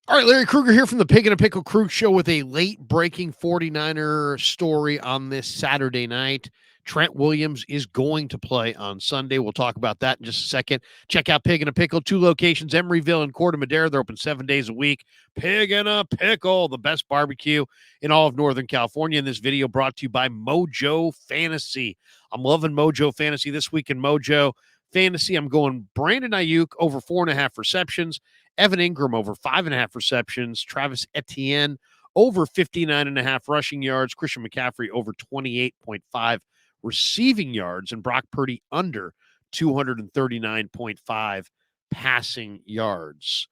All right, Larry Krueger here from the Pig and a Pickle Crew Show with a late-breaking 49er story on this Saturday night. Trent Williams is going to play on Sunday. We'll talk about that in just a second. Check out Pig and a Pickle, 2 locations, Emeryville and Corte Madera. They're open 7 days a week. Pig and a Pickle, the best barbecue in all of Northern California. And this video brought to you by Mojo Fantasy. I'm loving Mojo Fantasy this week in Mojo Fantasy. I'm going Brandon Ayuk over 4.5 receptions. Evan Ingram over 5.5 receptions. Travis Etienne over 59.5 rushing yards. Christian McCaffrey over 28.5 receiving yards. And Brock Purdy under 239.5 passing yards.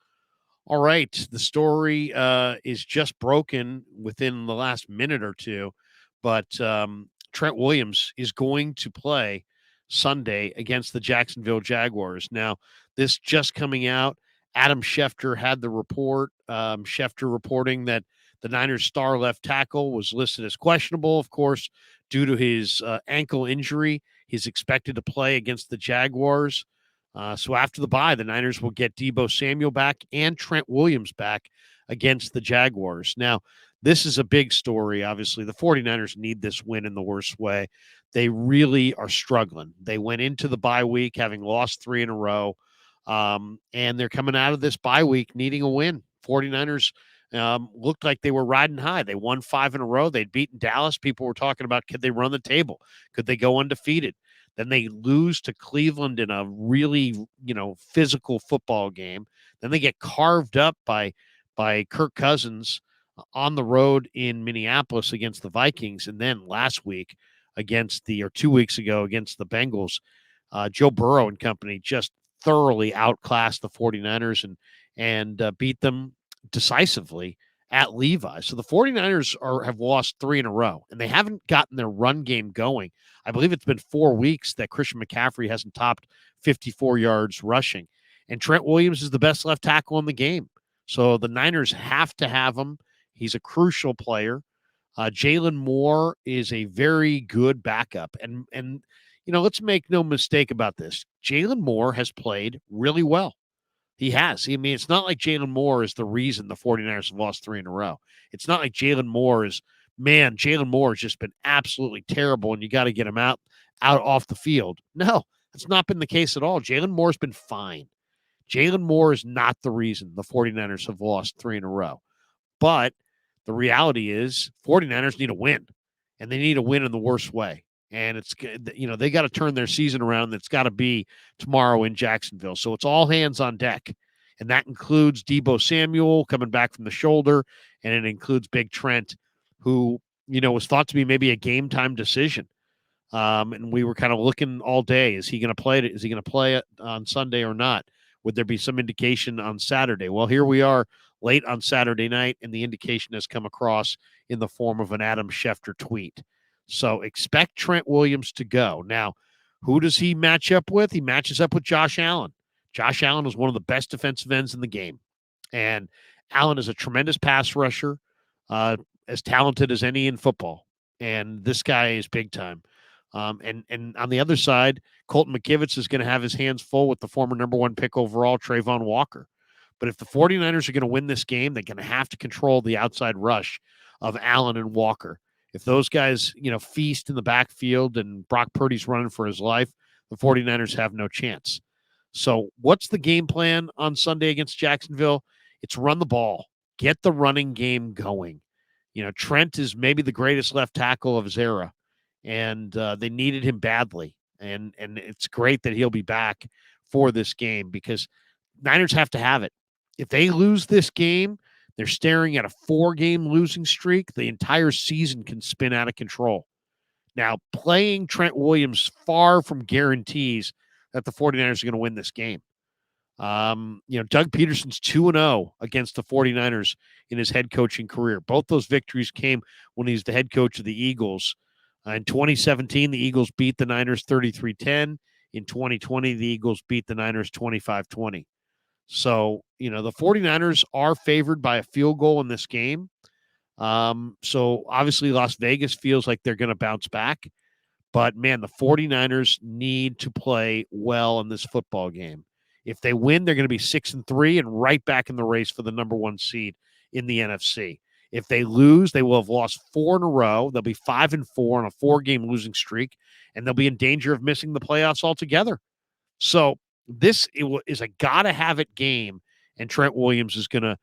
All right. The story is just broken within the last minute or two, but Trent Williams is going to play Sunday against the Jacksonville Jaguars. Now, this just coming out. Adam Schefter had the report. Schefter reporting that the Niners' star left tackle was listed as questionable, of course, due to his ankle injury. He's expected to play against the Jaguars. So after the bye, the Niners will get Deebo Samuel back and Trent Williams back against the Jaguars. Now, this is a big story, obviously. The 49ers need this win in the worst way. They really are struggling. They went into the bye week having lost 3 in a row. And they're coming out of this bye week needing a win. 49ers looked like they were riding high. They won 5 in a row. They'd beaten Dallas. People were talking about, could they run the table? Could they go undefeated? Then they lose to Cleveland in a really, physical football game. Then they get carved up by Kirk Cousins on the road in Minneapolis against the Vikings. And then last week 2 weeks ago against the Bengals, Joe Burrow and company just thoroughly outclassed the 49ers and beat them decisively at Levi. So the 49ers have lost 3 in a row, and they haven't gotten their run game going. I believe it's been 4 weeks that Christian McCaffrey hasn't topped 54 yards rushing. And Trent Williams is the best left tackle in the game. So the Niners have to have him. He's a crucial player. Jalen Moore is a very good backup. And let's make no mistake about this. Jalen Moore has played really well. He has. I mean, it's not like Jalen Moore is the reason the 49ers have lost 3 in a row. It's not like Jalen Moore has just been absolutely terrible and you got to get him out off the field. No, that's not been the case at all. Jalen Moore's been fine. Jalen Moore is not the reason the 49ers have lost 3 in a row. But the reality is 49ers need a win, and they need a win in the worst way. And it's, they got to turn their season around. It's got to be tomorrow in Jacksonville. So it's all hands on deck. And that includes Deebo Samuel coming back from the shoulder. And it includes Big Trent, who, was thought to be maybe a game time decision. And we were kind of looking all day. Is he going to play it? Is he going to play it on Sunday or not? Would there be some indication on Saturday? Well, here we are late on Saturday night, and the indication has come across in the form of an Adam Schefter tweet. So expect Trent Williams to go. Now, who does he match up with? He matches up with Josh Allen. Josh Allen is one of the best defensive ends in the game. And Allen is a tremendous pass rusher, as talented as any in football. And this guy is big time. And on the other side, Colton McKivitz is going to have his hands full with the former number 1 pick overall, Trayvon Walker. But if the 49ers are going to win this game, they're going to have to control the outside rush of Allen and Walker. If those guys, feast in the backfield and Brock Purdy's running for his life, the 49ers have no chance. So what's the game plan on Sunday against Jacksonville? It's run the ball. Get the running game going. Trent is maybe the greatest left tackle of his era, and they needed him badly. And it's great that he'll be back for this game because Niners have to have it. If they lose this game, they're staring at a 4-game losing streak. The entire season can spin out of control. Now, playing Trent Williams far from guarantees that the 49ers are going to win this game. Doug Peterson's 2-0 against the 49ers in his head coaching career. Both those victories came when he was the head coach of the Eagles. In 2017, the Eagles beat the Niners 33-10. In 2020, the Eagles beat the Niners 25-20. So, the 49ers are favored by a field goal in this game. So, obviously, Las Vegas feels like they're going to bounce back. But, man, the 49ers need to play well in this football game. If they win, they're going to be 6-3 and right back in the race for the number 1 seed in the NFC. If they lose, they will have lost 4 in a row. They'll be 5-4 on a 4-game losing streak, and they'll be in danger of missing the playoffs altogether. So this is a gotta have it game, and Trent Williams is gonna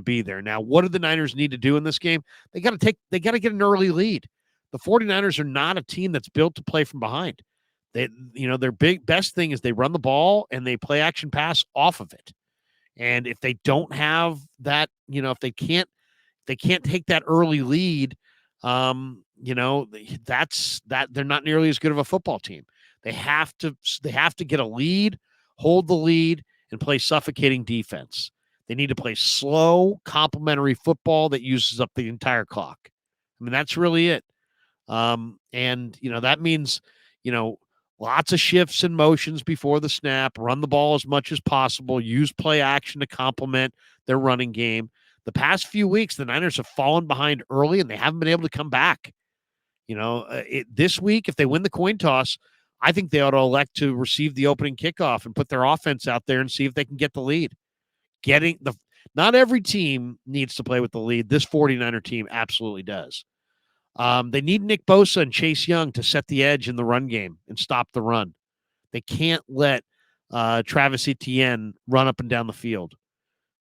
be there. Now, what do the Niners need to do in this game? They gotta get an early lead. The 49ers are not a team that's built to play from behind. Their best thing is they run the ball and they play action pass off of it. And if they don't have that, if they can't take that early lead, that's that they're not nearly as good of a football team. They have to get a lead, hold the lead, and play suffocating defense. They need to play slow, complementary football that uses up the entire clock. I mean, that's really it. That means, lots of shifts and motions before the snap, run the ball as much as possible, use play action to complement their running game. The past few weeks, the Niners have fallen behind early and they haven't been able to come back. This week, if they win the coin toss, I think they ought to elect to receive the opening kickoff and put their offense out there and see if they can get the lead. Not every team needs to play with the lead. This 49er team absolutely does. They need Nick Bosa and Chase Young to set the edge in the run game and stop the run. They can't let Travis Etienne run up and down the field.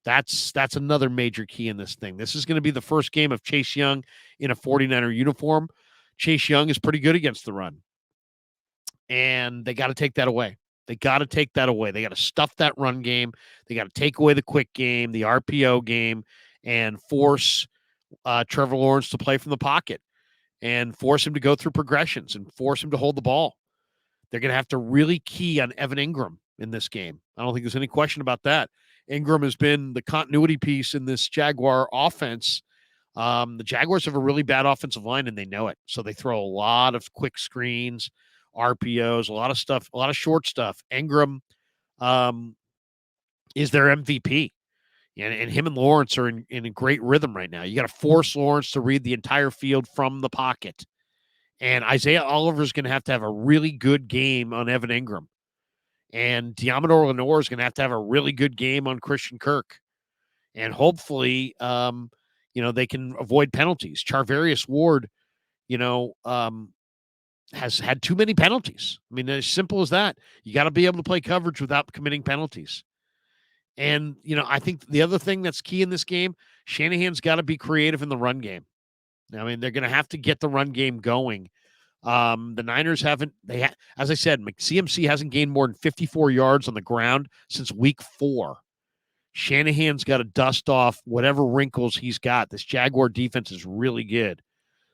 That's another major key in this thing. This is going to be the first game of Chase Young in a 49er uniform. Chase Young is pretty good against the run. And they got to take that away. They got to stuff that run game. They got to take away the quick game, the RPO game, and force Trevor Lawrence to play from the pocket and force him to go through progressions and force him to hold the ball. They're going to have to really key on Evan Ingram in this game. I don't think there's any question about that. Ingram has been the continuity piece in this Jaguar offense. The Jaguars have a really bad offensive line, and they know it. So they throw a lot of quick screens, RPOs, a lot of stuff, a lot of short stuff. Ingram is their MVP. And him and Lawrence are in a great rhythm right now. You got to force Lawrence to read the entire field from the pocket. And Isaiah Oliver is going to have a really good game on Evan Ingram. And Diamador Lenore is going to have a really good game on Christian Kirk. And hopefully, they can avoid penalties. Charvarius Ward, has had too many penalties. I mean, as simple as that. You got to be able to play coverage without committing penalties. And, I think the other thing that's key in this game, Shanahan's got to be creative in the run game. I mean, they're going to have to get the run game going. The Niners as I said, CMC hasn't gained more than 54 yards on the ground since week 4. Shanahan's got to dust off whatever wrinkles he's got. This Jaguar defense is really good.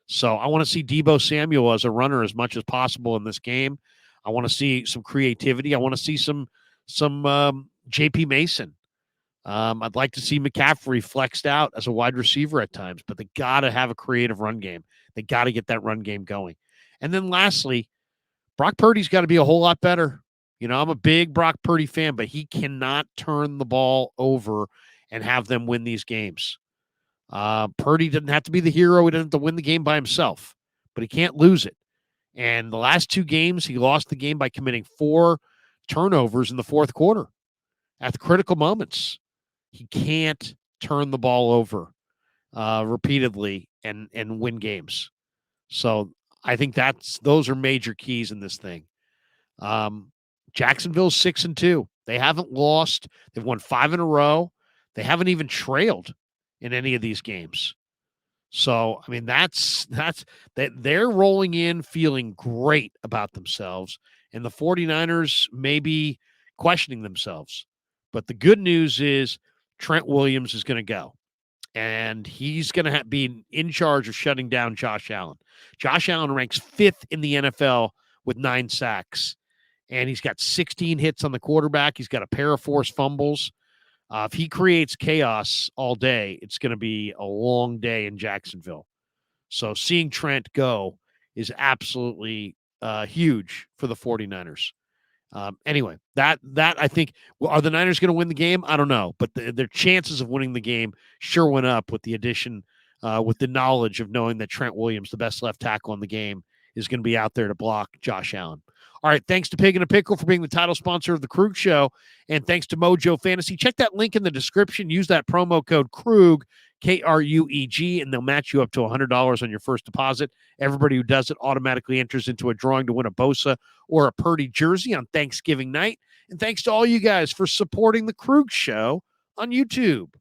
So I want to see Deebo Samuel as a runner as much as possible in this game. I want to see some creativity. I want to see some JP Mason. I'd like to see McCaffrey flexed out as a wide receiver at times, but they got to have a creative run game. They got to get that run game going. And then lastly, Brock Purdy's got to be a whole lot better. I'm a big Brock Purdy fan, but he cannot turn the ball over and have them win these games. Purdy doesn't have to be the hero. He doesn't have to win the game by himself, but he can't lose it. And the last 2 games, he lost the game by committing 4 turnovers in the fourth quarter at the critical moments. He can't turn the ball over repeatedly and win games. So I think those are major keys in this thing. Jacksonville's 6-2. They haven't lost. They've won 5 in a row. They haven't even trailed in any of these games. So, I mean, that's they're rolling in feeling great about themselves, and the 49ers may be questioning themselves. But the good news is Trent Williams is going to go, and he's going to be in charge of shutting down Josh Allen. Josh Allen ranks 5th in the NFL with 9 sacks, and he's got 16 hits on the quarterback. He's got a pair of forced fumbles. If he creates chaos all day, it's going to be a long day in Jacksonville. So seeing Trent go is absolutely huge for the 49ers. Anyway, that I think, are the Niners going to win the game? I don't know, but their chances of winning the game sure went up with the addition, with the knowledge of knowing that Trent Williams, the best left tackle in the game, is going to be out there to block Josh Allen. All right. Thanks to Pig and a Pickle for being the title sponsor of the Krug Show. And thanks to Mojo Fantasy. Check that link in the description. Use that promo code Krug, K-R-U-E-G, and they'll match you up to $100 on your first deposit. Everybody who does it automatically enters into a drawing to win a Bosa or a Purdy jersey on Thanksgiving night. And thanks to all you guys for supporting the Krug Show on YouTube.